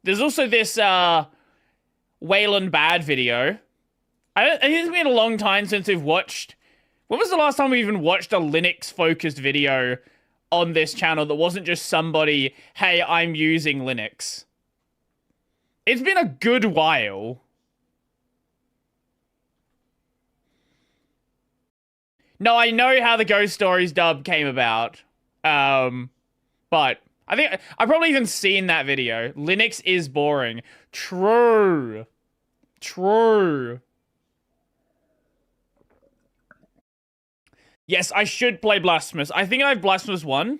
There's also this Wayland Bad video. I think it's been a long time since we've watched... When was the last time we even watched a Linux-focused video on this channel that wasn't just somebody, hey, I'm using Linux? It's been a good while. No, I know how the Ghost Stories dub came about. But I think I've probably even seen that video. Linux is boring. True. True. Yes, I should play Blasphemous. I think I have Blasphemous 1.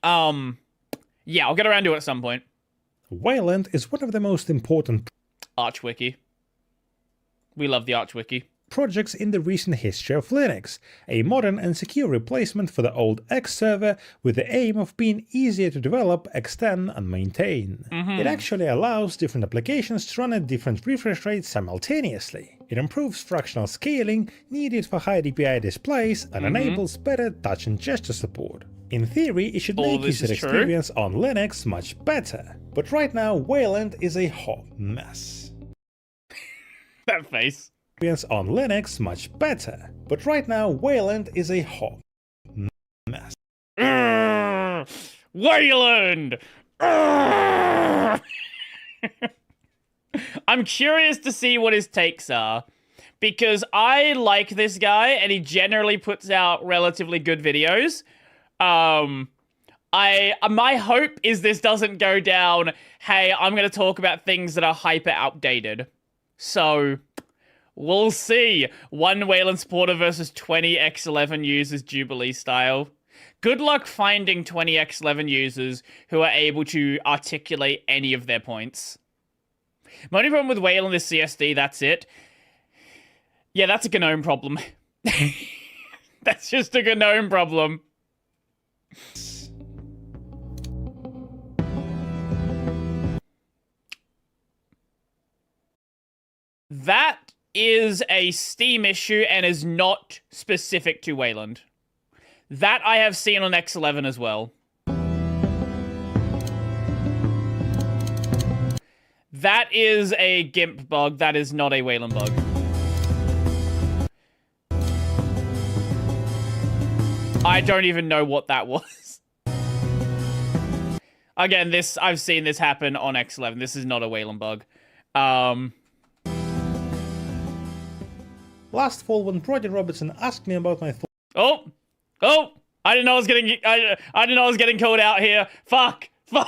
Yeah, I'll get around to it at some point. Wayland is one of the most important ArchWiki. We love the ArchWiki. Projects in the recent history of Linux, a modern and secure replacement for the old X server with the aim of being easier to develop, extend and maintain. It actually allows different applications to run at different refresh rates simultaneously. It improves fractional scaling needed for high DPI displays and enables better touch and gesture support. In theory, it should make user experience on Linux much better, but right now Wayland is a hot mess. That face. On Linux much better, but right now Wayland is a hot mess. Wayland! I'm curious to see what his takes are, because I like this guy and he generally puts out relatively good videos. My hope is this doesn't go down, hey, I'm going to talk about things that are hyper outdated. So we'll see. One Wayland supporter versus 20 X11 users Jubilee style. Good luck finding 20 X11 users who are able to articulate any of their points. My only problem with Wayland is CSD, that's it. Yeah, that's a Gnome problem. That's just a Gnome problem. That is a Steam issue and is not specific to Wayland. That I have seen on X11 as well. That is a GIMP bug, that is not a Wayland bug. I don't even know what that was. Again, I've seen this happen on X11. This is not a Wayland bug. Last fall, when Brodie and Robertson asked me about my thoughts. Oh! I didn't know I was getting. I didn't know I was getting called out here. Fuck! Fuck!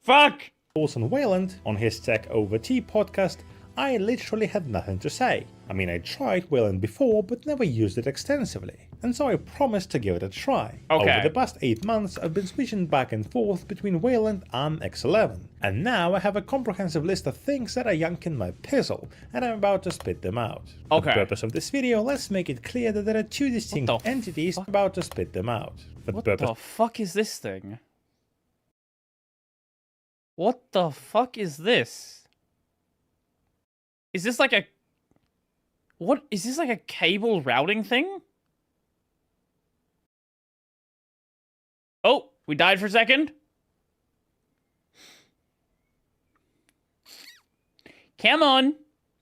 Fuck! On Wayland on his Tech Over Tea podcast, I literally had nothing to say. I mean, I tried Wayland before, but never used it extensively, and so I promised to give it a try. Okay. Over the past 8 months, I've been switching back and forth between Wayland and X11, and now I have a comprehensive list of things that are yanking my pizzle, and I'm about to spit them out. Okay. For the purpose of this video, let's make it clear that there are two distinct entities about to spit them out. What the fuck is this thing? What the fuck is this? Is this like a... What? Is this like a cable routing thing? Oh, we died for a second. Come on.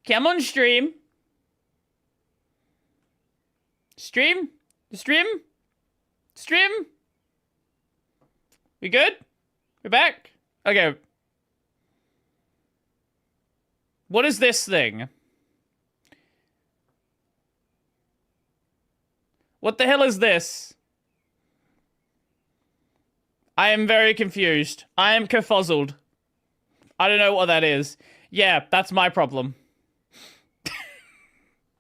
Come on, stream. Stream? Stream? Stream? We good? We're back? Okay. What is this thing? What the hell is this? I am very confused. I am confuzzled. I don't know what that is. Yeah, that's my problem.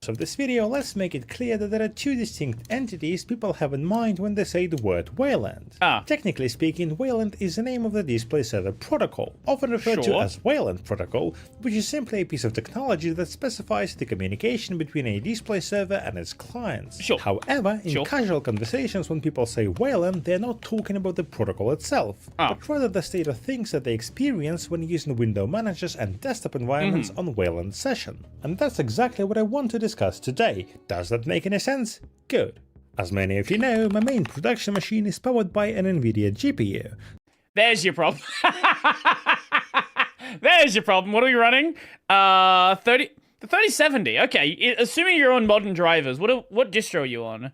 Of this video, let's make it clear that there are two distinct entities people have in mind when they say the word Wayland. Technically speaking, Wayland is the name of the display server protocol, often referred to as Wayland protocol, which is simply a piece of technology that specifies the communication between a display server and its clients. However, in casual conversations when people say Wayland, they're not talking about the protocol itself, but rather the state of things that they experience when using window managers and desktop environments on Wayland session. And that's exactly what I want to discuss today. Does that make any sense? Good. As many of you know, my main production machine is powered by an NVIDIA GPU. There's your problem. There's your problem. What are we running? 3070. Okay, assuming you're on modern drivers, what distro are you on?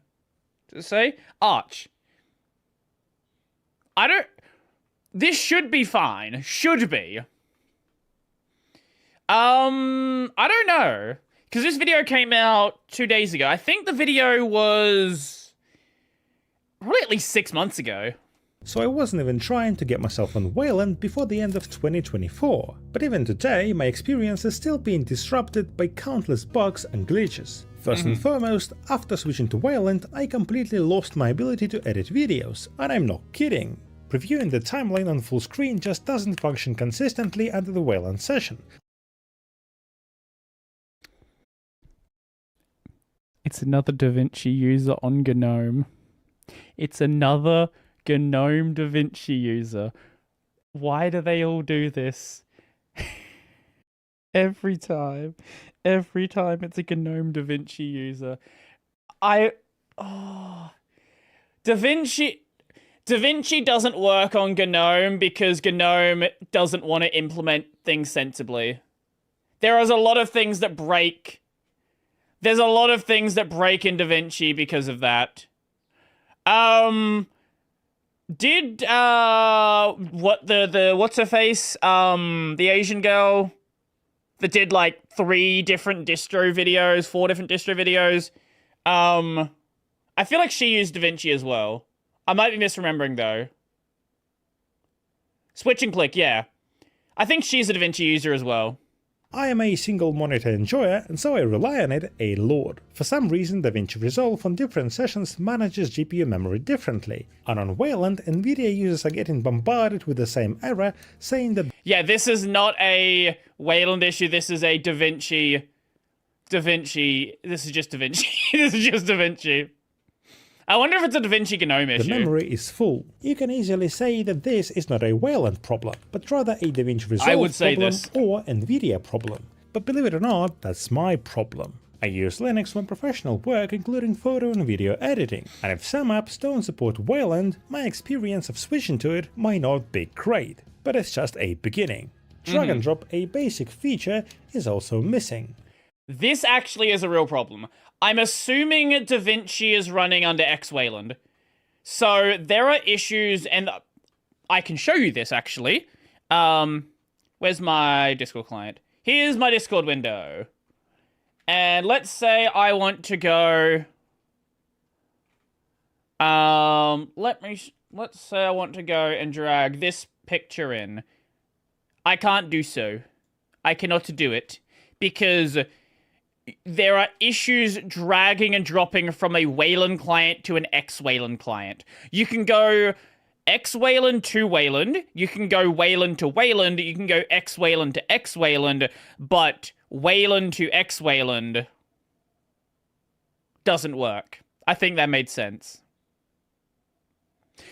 Does it say? Arch. This should be fine. Should be. I don't know. Because this video came out 2 days ago. I think the video was probably at least 6 months ago. So I wasn't even trying to get myself on Wayland before the end of 2024, but even today my experience is still being disrupted by countless bugs and glitches. First and foremost, after switching to Wayland, I completely lost my ability to edit videos, and I'm not kidding. Previewing the timeline on full screen just doesn't function consistently under the Wayland session. It's another DaVinci user on Gnome. It's another Gnome DaVinci user. Why do they all do this? Every time it's a Gnome DaVinci user. DaVinci doesn't work on Gnome because Gnome doesn't want to implement things sensibly. There is a lot of things that break. There's a lot of things that break in DaVinci because of that. Did what's her face? The Asian girl that did like 4 different distro videos. I feel like she used DaVinci as well. I might be misremembering though. Switch and click, yeah. I think she's a DaVinci user as well. I am a single monitor enjoyer, and so I rely on it a lot. For some reason, DaVinci Resolve on different sessions manages GPU memory differently, and on Wayland, Nvidia users are getting bombarded with the same error, saying that yeah, this is not a Wayland issue, this is a DaVinci, this is just DaVinci, this is just DaVinci. I wonder if it's a DaVinci Gnome issue. The memory is full. You can easily say that this is not a Wayland problem, but rather a DaVinci Resolve problem or Nvidia problem. But believe it or not, that's my problem. I use Linux for professional work, including photo and video editing, and if some apps don't support Wayland, my experience of switching to it might not be great. But it's just a beginning. Drag and drop, a basic feature, is also missing. This actually is a real problem. I'm assuming DaVinci is running under Wayland. So there are issues, and I can show you this actually. Where's my Discord client? Here's my Discord window. And let's say I want to go... let's say I want to go and drag this picture in. I can't do so. I cannot do it. Because there are issues dragging and dropping from a Wayland client to an Wayland client. You can go Wayland to Wayland, you can go Wayland to Wayland, you can go Wayland to Wayland, but Wayland to Wayland doesn't work. I think that made sense.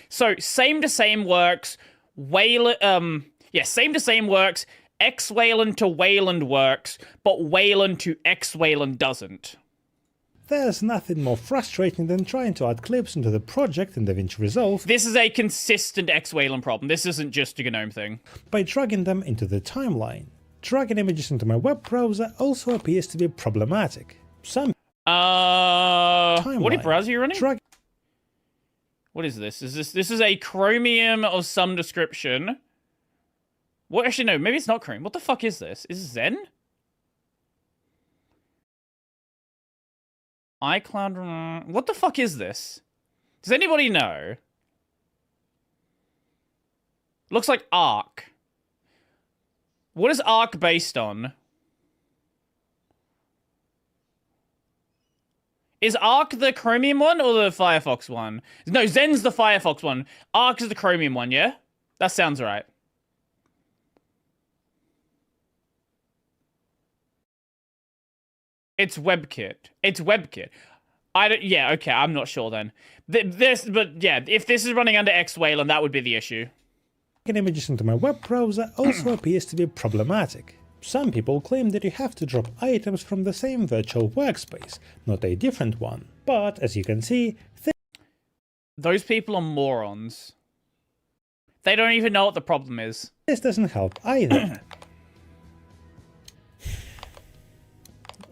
So, same to same works, same to same works, Wayland to Wayland works, but Wayland to Wayland doesn't. There's nothing more frustrating than trying to add clips into the project in DaVinci Resolve. This is a consistent Wayland problem. This isn't just a Gnome thing. By dragging them into the timeline. Dragging images into my web browser also appears to be problematic. Some what browser are you running? What is this? This is a Chromium of some description. What? Actually, no. Maybe it's not Chrome. What the fuck is this? Is it Zen? iCloud... What the fuck is this? Does anybody know? Looks like Arc. What is Arc based on? Is Arc the Chromium one or the Firefox one? No, Zen's the Firefox one. Arc is the Chromium one, yeah? That sounds right. It's WebKit. It's WebKit. Yeah, okay, I'm not sure then. But yeah, if this is running under Wayland, that would be the issue. Images into my web browser also appears to be problematic. Some people claim that you have to drop items from the same virtual workspace, not a different one. But as you can see, those people are morons. They don't even know what the problem is. This doesn't help either.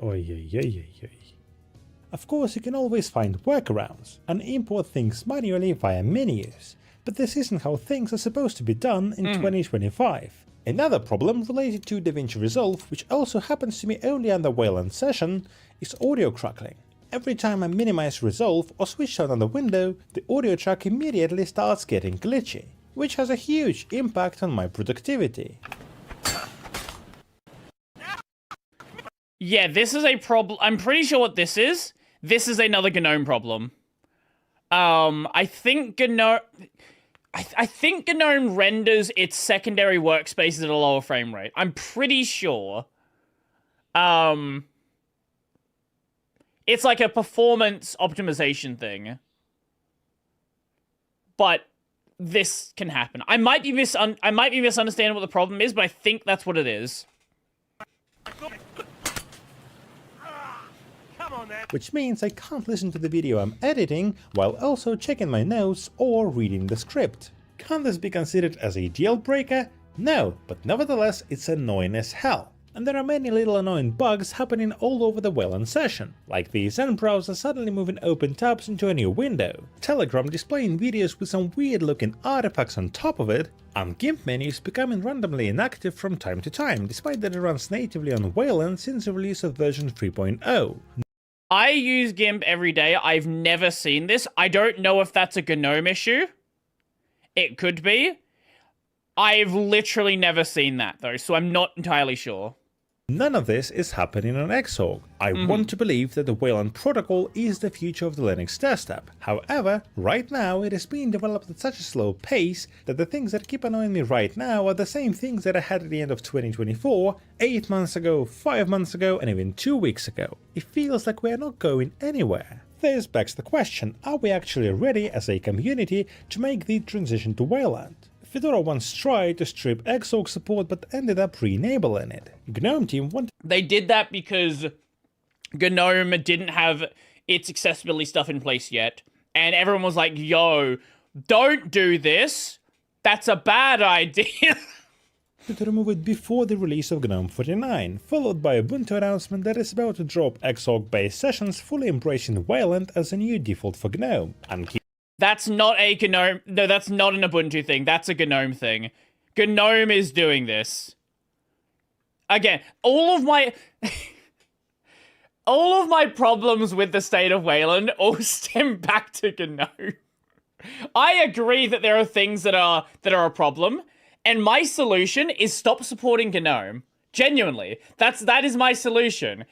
Oy, oy, oy, oy, oy. Of course, you can always find workarounds and import things manually via menus, but this isn't how things are supposed to be done in 2025. Another problem related to DaVinci Resolve, which also happens to me only on the Wayland session, is audio crackling. Every time I minimize Resolve or switch to another window, the audio track immediately starts getting glitchy, which has a huge impact on my productivity. Yeah, this is a problem. I'm pretty sure what this is. This is another Gnome problem. I think Gnome renders its secondary workspaces at a lower frame rate. I'm pretty sure. It's like a performance optimization thing. But this can happen. I might be misunderstanding what the problem is, but I think that's what it is. Which means I can't listen to the video I'm editing while also checking my notes or reading the script. Can this be considered as a deal breaker? No, but nevertheless it's annoying as hell. And there are many little annoying bugs happening all over the Wayland session, like the Zen browser suddenly moving open tabs into a new window, Telegram displaying videos with some weird looking artifacts on top of it, and GIMP menus becoming randomly inactive from time to time, despite that it runs natively on Wayland since the release of version 3.0. I use GIMP every day. I've never seen this. I don't know if that's a Gnome issue. It could be. I've literally never seen that though, so I'm not entirely sure. None of this is happening on Xorg. I want to believe that the Wayland protocol is the future of the Linux desktop. However, right now it is being developed at such a slow pace that the things that keep annoying me right now are the same things that I had at the end of 2024, 8 months ago, 5 months ago, and even 2 weeks ago. It feels like we are not going anywhere. This begs the question, are we actually ready as a community to make the transition to Wayland? Fedora once tried to strip Xorg support but ended up re-enabling it. Gnome team wanted— They did that because Gnome didn't have its accessibility stuff in place yet. And everyone was like, yo, don't do this. That's a bad idea. to remove it before the release of GNOME 49, followed by a Ubuntu announcement that is about to drop Xorg-based sessions fully embracing Wayland as a new default for GNOME, and That's not a Gnome. No, that's not an Ubuntu thing. That's a Gnome thing. Gnome is doing this. Again, all of my problems with the state of Wayland all stem back to Gnome. I agree that there are things that are a problem, and my solution is stop supporting Gnome. Genuinely, that is my solution.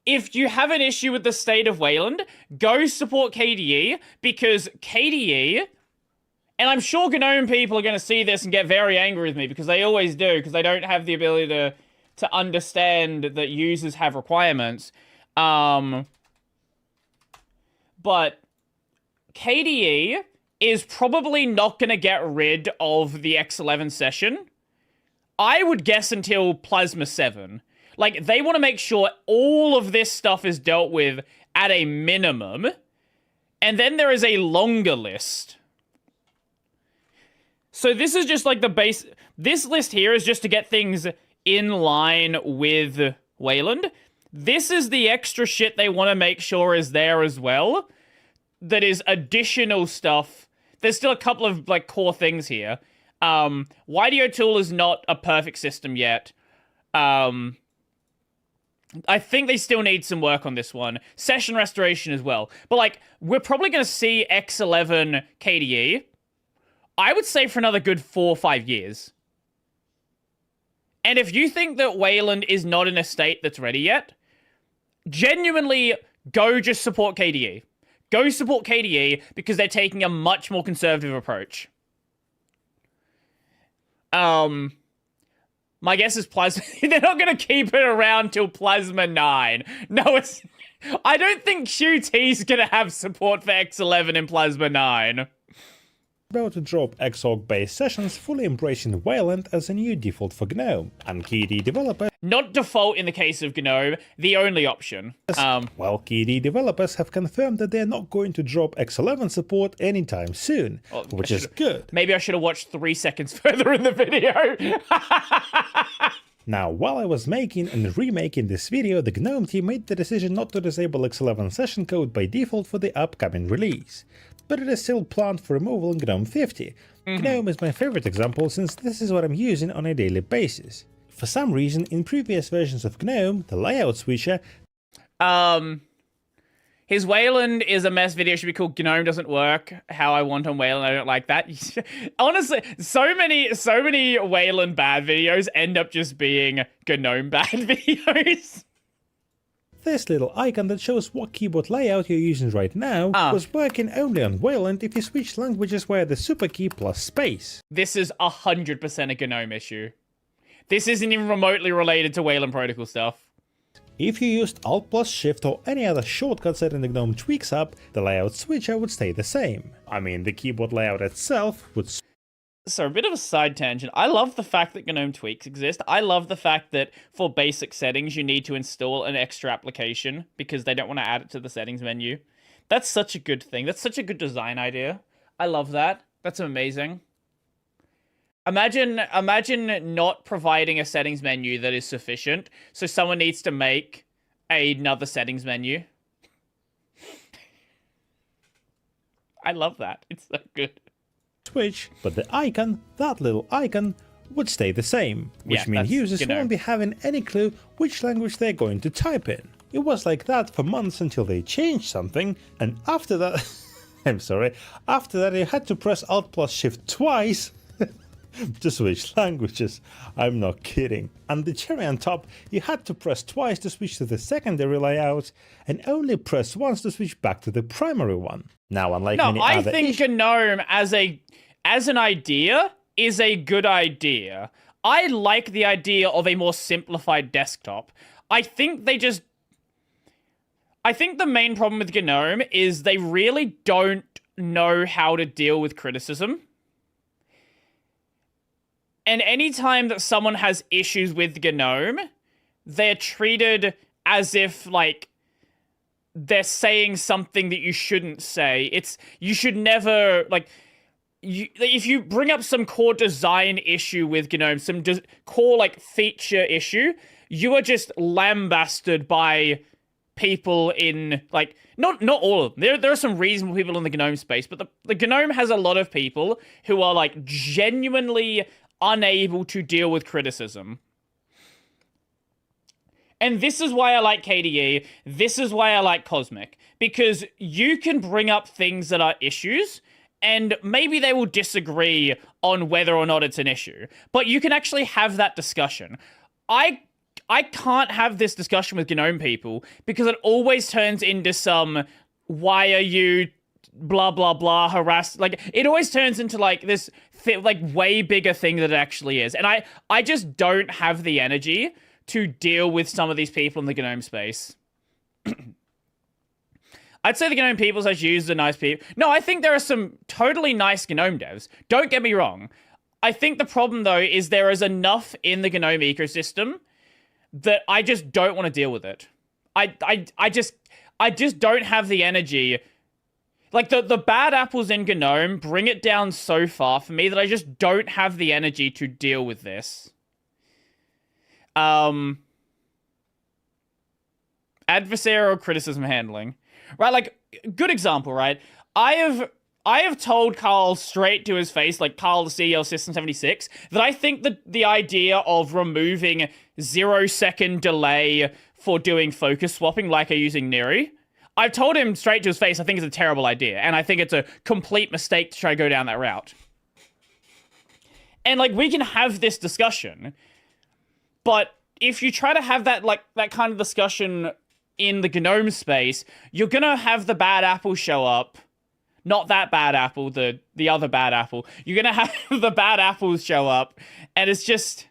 If you have an issue with the state of Wayland, go support KDE, because KDE, and I'm sure GNOME people are going to see this and get very angry with me, because they always do, because they don't have the ability to understand that users have requirements. But KDE is probably not going to get rid of the X11 session. I would guess until Plasma 7. Like, they want to make sure all of this stuff is dealt with at a minimum. And then there is a longer list. So this is just like the base. This list here is just to get things in line with Wayland. This is the extra shit they want to make sure is there as well. That is additional stuff. There's still a couple of, like, core things here. YDO tool is not a perfect system yet. I think they still need some work on this one. Session restoration as well. But, like, we're probably going to see X11 KDE, I would say, for another good 4 or 5 years. And if you think that Wayland is not in a state that's ready yet, genuinely go just support KDE. Go support KDE because they're taking a much more conservative approach. My guess is Plasma. They're not going to keep it around till Plasma 9. No, I don't think QT's going to have support for X11 in Plasma 9. about to drop Xorg-based sessions fully embracing Wayland as a new default for Gnome, and KDE developers... Not default in the case of Gnome, the only option. Well, KDE developers have confirmed that they're not going to drop X11 support anytime soon, which is good. Maybe I should have watched 3 seconds further in the video. Now, while I was making and remaking this video, the Gnome team made the decision not to disable X11 session code by default for the upcoming release. But it is still planned for removal in GNOME 50. Gnome is my favorite example since this is what I'm using on a daily basis. For some reason, in previous versions of GNOME, the layout switcher... His Wayland is a mess video should be called Gnome Doesn't Work, How I Want on Wayland, I Don't Like That. Honestly, so many Wayland Bad videos end up just being Gnome Bad videos. This little icon that shows what keyboard layout you're using right now was working only on Wayland if you switch languages via the super key plus space. This is 100% a GNOME issue. This isn't even remotely related to Wayland protocol stuff. If you used Alt plus Shift or any other shortcut set in the GNOME Tweaks app, the layout switcher would stay the same. I mean, the keyboard layout itself would... So, a bit of a side tangent. I love the fact that GNOME Tweaks exist. I love the fact that for basic settings, you need to install an extra application because they don't want to add it to the settings menu. That's such a good thing. That's such a good design idea. I love that. That's amazing. Imagine not providing a settings menu that is sufficient, so someone needs to make another settings menu. I love that. It's so good. Switch, but the icon, that little icon, would stay the same, which means users won't be having any clue which language they're going to type in. It was like that for months until they changed something, and after that, after that you had to press Alt plus Shift twice to switch languages. I'm not kidding. And the cherry on top, you had to press twice to switch to the secondary layout, and only press once to switch back to the primary one. Now, unlike many other... I think GNOME as an idea is a good idea. I like the idea of a more simplified desktop. I think the main problem with GNOME is they really don't know how to deal with criticism. And anytime that someone has issues with GNOME, they're treated as if, like, they're saying something that you shouldn't say. You should never, like... if you bring up some core design issue with GNOME, some core, like, feature issue, you are just lambasted by people in, like, not all of them. There are some reasonable people in the GNOME space, but the GNOME has a lot of people who are, like, genuinely unable to deal with criticism. And this is why I like KDE. This is why I like Cosmic. Because you can bring up things that are issues, and maybe they will disagree on whether or not it's an issue. But you can actually have that discussion. I can't have this discussion with GNOME people because it always turns into some, why are you blah, blah, blah, harassed? Like, it always turns into, like, this, like, way bigger thing that it actually is. And I just don't have the energy to deal with some of these people in the GNOME space. I'd say the GNOME people as users are nice people. No, I think there are some totally nice GNOME devs. Don't get me wrong. I think the problem, though, is there is enough in the GNOME ecosystem that I just don't want to deal with it. I just don't have the energy. Like, the bad apples in GNOME bring it down so far for me that I just don't have the energy to deal with this. Adversarial criticism handling. Right, like, good example, right? I have told Carl straight to his face, like Carl, the CEO of System 76, that I think that the idea of removing 0-second delay for doing focus swapping like I using Neri, I've told him straight to his face I think it's a terrible idea, and I think it's a complete mistake to try to go down that route. And, like, we can have this discussion, but if you try to have that, like, that kind of discussion in the GNOME space, you're gonna have the bad apple show up. Not that bad apple, the other bad apple. You're gonna have the bad apples show up, and it's just...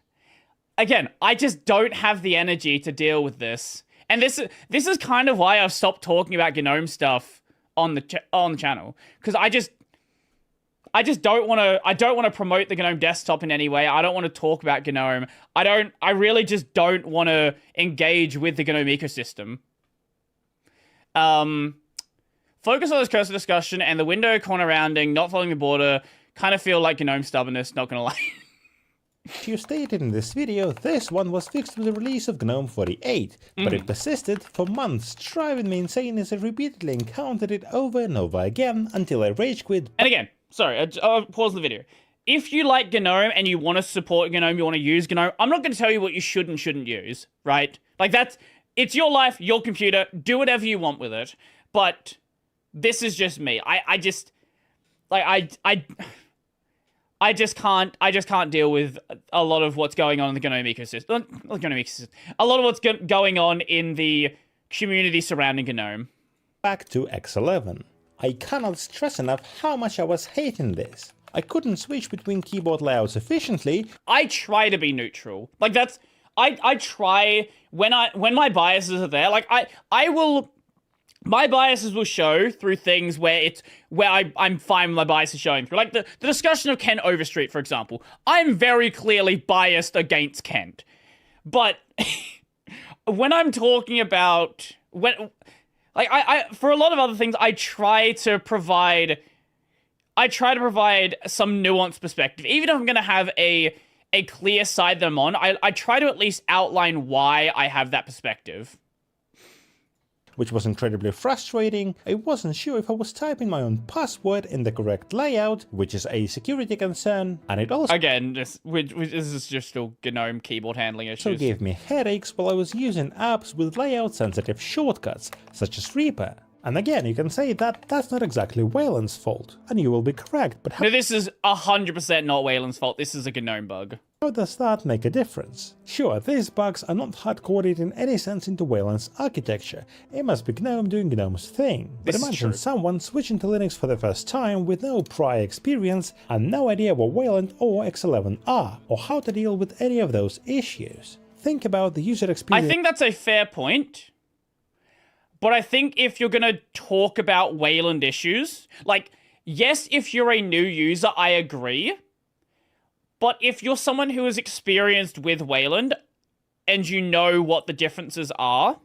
Again, I just don't have the energy to deal with this. And this is kind of why I've stopped talking about GNOME stuff on the channel. Because I just don't want to. I don't want to promote the Gnome desktop in any way. I don't want to talk about Gnome. I really just don't want to engage with the Gnome ecosystem. Focus on this cursor discussion and the window corner rounding, not following the border. Kind of feel like Gnome stubbornness. Not gonna lie. You stated in this video, this one was fixed with the release of GNOME 48, but it persisted for months, driving me insane as I repeatedly encountered it over and over again until I rage quit. And again, sorry, I'll pause the video. If you like GNOME and you want to support GNOME, you want to use GNOME, I'm not going to tell you what you should and shouldn't use, right? Like it's your life, your computer, do whatever you want with it. But this is just me. I just can't deal with a lot of what's going on in the Gnome ecosystem. Not Gnome ecosystem. A lot of what's going on in the community surrounding Gnome. Back to X11. I cannot stress enough how much I was hating this. I couldn't switch between keyboard layouts efficiently. I try to be neutral. Like that's I try when my biases are there. Like I will. My biases will show through things where I'm fine with my biases showing through. Like the discussion of Kent Overstreet, for example. I'm very clearly biased against Kent. But when I'm talking about for a lot of other things, I try to provide some nuanced perspective. Even if I'm gonna have a clear side that I'm on, I try to at least outline why I have that perspective. Which was incredibly frustrating. I wasn't sure if I was typing my own password in the correct layout, which is a security concern, and it also this is just still GNOME keyboard handling issues. So gave me headaches while I was using apps with layout-sensitive shortcuts, such as Reaper. And again, you can say that that's not exactly Wayland's fault, and you will be correct, but no, this is 100% not Wayland's fault. This is a GNOME bug. How does that make a difference? Sure, these bugs are not hard-coded in any sense into Wayland's architecture. It must be GNOME doing GNOME's thing. But imagine someone switching to Linux for the first time with no prior experience and no idea what Wayland or X11 are, or how to deal with any of those issues. Think about the user experience. I think that's a fair point. But I think if you're going to talk about Wayland issues, like, yes, if you're a new user, I agree. But if you're someone who is experienced with Wayland and you know what the differences are,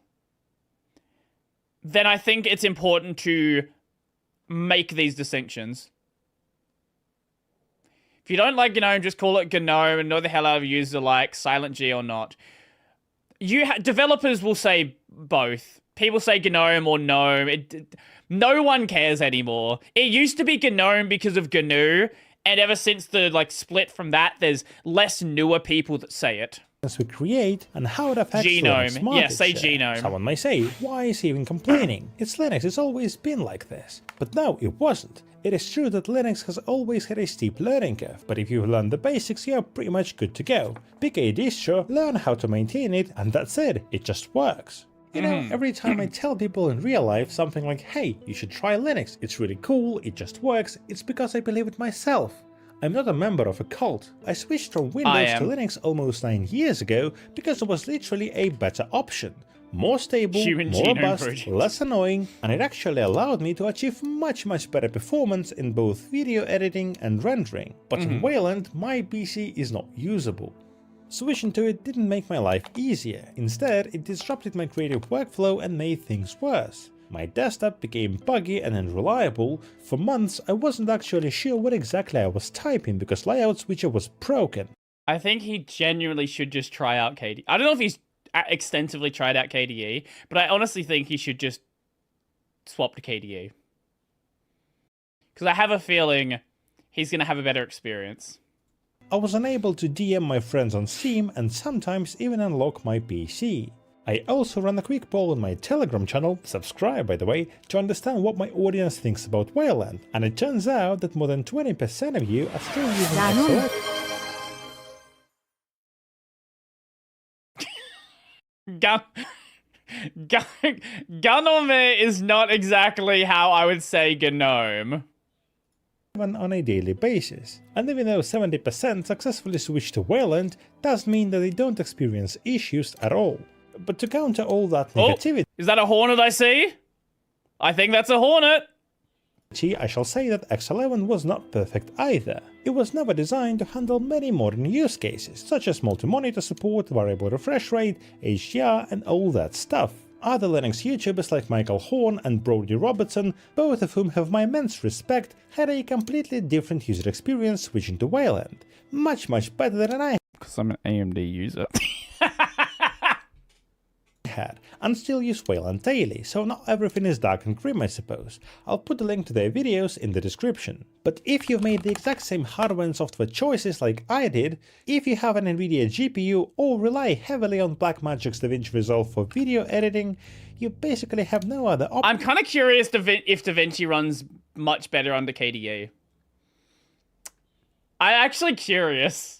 then I think it's important to make these distinctions. If you don't like GNOME, just call it GNOME and know the hell out of users like Silent G or not. Developers will say both. People say GNOME or GNOME. No one cares anymore. It used to be GNOME because of GNU, and ever since the split from that, there's less newer people that say it. We create and how it affects Gnome. Yeah, say Gnome. Someone may say, why is he even complaining? It's Linux, it's always been like this. But no, it wasn't. It is true that Linux has always had a steep learning curve, but if you've learned the basics, you're pretty much good to go. Pick a distro, learn how to maintain it, and that's it. It just works. You know, every time I tell people in real life something like, hey, you should try Linux, it's really cool, it just works, it's because I believe it myself. I'm not a member of a cult. I switched from Windows to Linux almost 9 years ago because it was literally a better option. More stable, more robust, less annoying, and it actually allowed me to achieve much better performance in both video editing and rendering. But in Wayland, my PC is not usable. Switching to it didn't make my life easier. Instead, it disrupted my creative workflow and made things worse. My desktop became buggy and unreliable. For months, I wasn't actually sure what exactly I was typing because Layout Switcher was broken. I think he genuinely should just try out KDE. I don't know if he's extensively tried out KDE, but I honestly think he should just swap to KDE. Because I have a feeling he's going to have a better experience. I was unable to DM my friends on Steam and sometimes even unlock my PC. I also ran a quick poll on my Telegram channel, subscribe by the way, to understand what my audience thinks about Wayland, and it turns out that more than 20% of you are still using Gnome is not exactly how I would say GNOME. On a daily basis. And even though 70% successfully switch to Wayland, does mean that they don't experience issues at all. But to counter all that negativity... Is that a hornet I see? I think that's a hornet. I shall say that X11 was not perfect either. It was never designed to handle many modern use cases, such as multi-monitor support, variable refresh rate, HDR, and all that stuff. Other Linux YouTubers like Michael Horn and Brodie Robertson, both of whom have my immense respect, had a completely different user experience switching to Wayland. Much better than I because I'm an AMD user. had, and still use Wayland daily, so not everything is dark and grim I suppose. I'll put the link to their videos in the description. But if you've made the exact same hardware and software choices like I did, if you have an Nvidia GPU or rely heavily on Blackmagic's DaVinci Resolve for video editing, you basically have no other option. I'm kind of curious if DaVinci runs much better under KDE. I'm actually curious.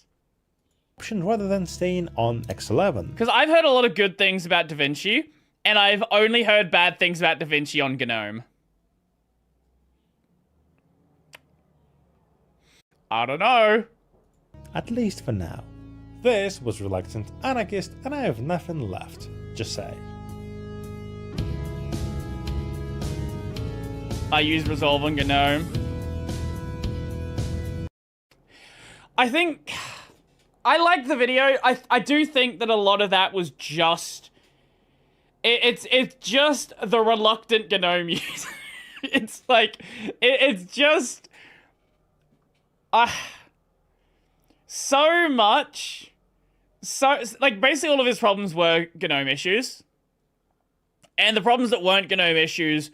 Rather than staying on X11. Because I've heard a lot of good things about DaVinci, and I've only heard bad things about DaVinci on Gnome. I don't know. At least for now. This was Reluctant Anarchist, and I have nothing left. Just say. I use Resolve on Gnome. I think... I like the video. I do think that a lot of that was just... It's just the reluctant Gnome user. It's like... It's just... so much... like, basically all of his problems were Gnome issues. And the problems that weren't Gnome issues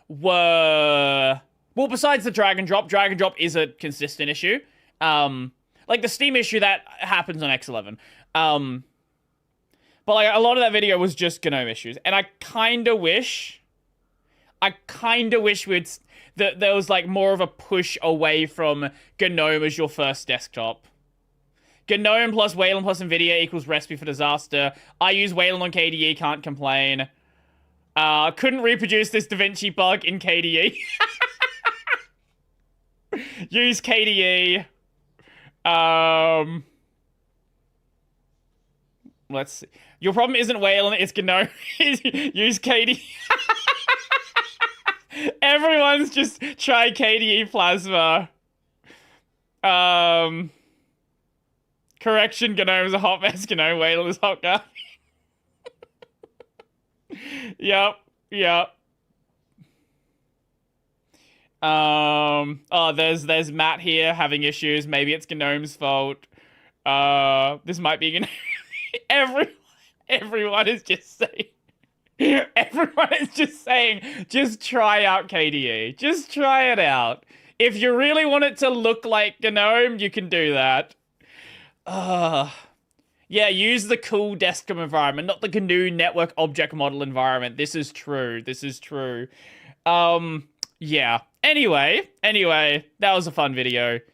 were... Well, besides the drag and drop is a consistent issue. Like the Steam issue that happens on X11. But like a lot of that video was just Gnome issues. And I kind of wish that there was like more of a push away from Gnome as your first desktop. Gnome plus Wayland plus Nvidia equals recipe for disaster. I use Wayland on KDE, can't complain. Couldn't reproduce this DaVinci bug in KDE. Use KDE. Let's see. Your problem isn't Wayland, it's Gnome. Use KDE. Everyone's just try KDE Plasma. Correction, Gnome is a hot mess. Gnome Wayland is hot garbage. Yep. Oh, there's Matt here having issues. Maybe it's Gnome's fault. This might be Gnome. Everyone is just saying, just try out KDE. Just try it out. If you really want it to look like Gnome, you can do that. Yeah, use the cool desktop environment, not the GNU network object model environment. This is true. Yeah. Anyway, that was a fun video.